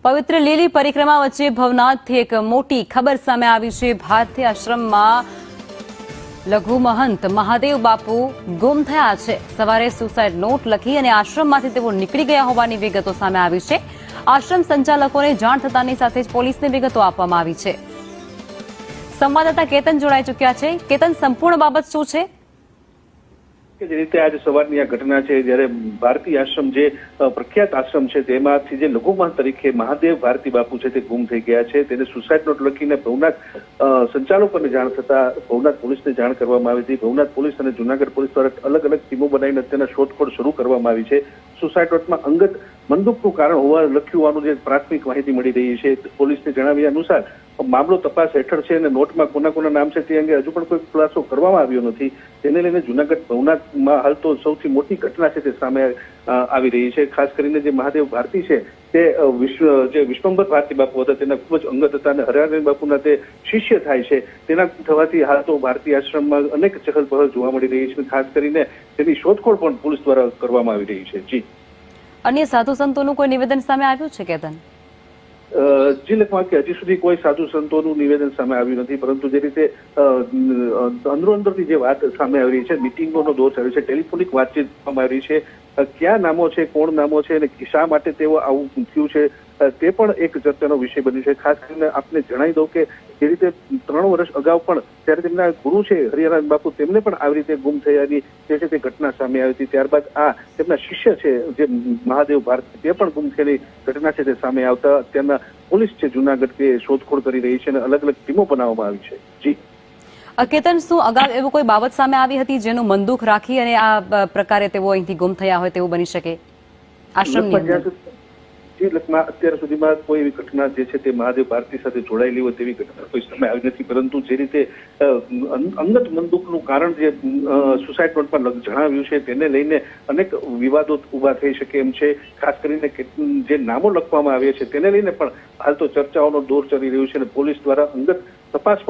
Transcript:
પવિત્ર લીલી પરિક્રમા વચ્ચે ભવનાથથી એક મોટી ખબર સામે આવી છે। ભારતી આશ્રમમાં લઘુ મહંત મહાદેવ બાપુ ગુમ થયા છે। સવારે સુસાઇડ નોટ લખી અને આશ્રમમાંથી તેઓ નીકળી ગયા હોવાની વિગતો સામે આવી છે। આશ્રમ સંચાલકોને જાણ થતાની સાથે જ પોલીસને વિગતો આપવામાં આવી છે। સંવાદદાતા કેતન જોડાઈ ચૂક્યા છે। કેતન, સંપૂર્ણ બાબત શું છે? જે રીતે આજે સવારની આ ઘટના છે, જ્યારે ભારતી આશ્રમ જે પ્રખ્યાત આશ્રમ છે તેમાંથી જે લઘુમહંત તરીકે મહાદેવ ભારતી બાપુ છે તે ગુમ થઈ ગયા છે। તેને સુસાઇડ નોટ લખીને ભવનાથ સંચાલકોને જાણ થતા ભવનાથ પોલીસને જાણ કરવામાં આવી હતી। ભવનાથ પોલીસ અને જૂનાગઢ પોલીસ દ્વારા અલગ અલગ ટીમો બનાવીને અત્યારના શોધખોળ શરૂ કરવામાં આવી છે। સુસાઇડ નોટમાં અંગત બંદૂકનું કારણ લખ્યું હોવાનું જે પ્રાથમિક માહિતી મળી રહી છે। પોલીસને જણાવ્યા અનુસાર મામલો તપાસ હેઠળ છે અને નોટમાં કોના કોના નામ છે તે અંગે હજુ પણ કોઈ ખુલાસો કરવામાં આવ્યો નથી। તેને લઈને જૂનાગઢ ભવનાથમાં હાલ તો સૌથી મોટી ઘટના છે તે સામે આવી રહી છે। ખાસ કરીને જે મહાદેવ ભારતી છે તે જે વિશ્વંભર ભારતી બાપુ હતા તેના ખૂબ જ અંગત હતા અને હરિહરન બાપુના તે શિષ્ય થાય છે। તેના થવાથી હાલ તો ભારતી આશ્રમમાં અનેક ચહલપહલ જોવા મળી રહી છે। ખાસ કરીને તેની શોધખોળ પણ પોલીસ દ્વારા કરવામાં આવી રહી છે। જી, અન્ય સાધુ સંતોનું કોઈ નિવેદન સામે આવ્યું છે કેતન? જી લખવા કે હજી સુધી કોઈ સાધુ સંતોનું નિવેદન સામે આવ્યું નથી, પરંતુ જે રીતે અંદરોઅંદરની જે વાત સામે આવી રહી છે, મિટિંગોનો દોર ચાલ્યો છે, ટેલિફોનિક વાતચીત કરવામાં આવી રહી છે, ક્યાં નામો છે, કોણ નામો છે અને શા માટે તેઓ આવું થયું છે તે પણ એક ચર્ચાનો વિષય બન્યું છે। ખાસ કરીને આપને જણાવી દઉં કે જે રીતે 3 વર્ષ અગાઉ પણ ત્યારે તેમના ગુરુ છે હરિહરન બાપુ તેમને પણ આવી રીતે ગુમ થયાની જે છે તે ઘટના સામે આવી હતી। ત્યારબાદ આ તેમના શિષ્ય છે જે મહાદેવ ભારતી તે પણ ગુમ થયેલી ઘટના છે તે સામે આવતા અત્યારના પોલીસ છે જૂનાગઢ તે શોધખોળ કરી રહી છે અને અલગ અલગ ટીમો બનાવવામાં આવી છે। જી કેતન, શું અગાઉ એવું કોઈ બાબત સામે આવી હતી જેનું બંદૂક રાખી અને આ પ્રકારે તેઓ અહીંથી ગુમ થયા હોય તેવું બની શકે આશ્રમની અંદર? જી લખમાં અત્યાર સુધીમાં કોઈ એવી ઘટના જે છે તે મહાદેવ ભારતી સાથે જોડાયેલી હોય તેવી ઘટના કોઈ સામે આવી નથી, પરંતુ જે રીતે અંગત બંદૂકનું કારણ જે સુસાઇડ નોટમાં જણાવ્યું છે તેને લઈને અનેક વિવાદો ઉભા થઈ શકે એમ છે। ખાસ કરીને જે નામો લખવામાં આવ્યા છે તેને લઈને પણ હાલ તો ચર્ચાઓનો દોર ચાલી રહ્યો છે અને પોલીસ દ્વારા અંગત તપાસ પણ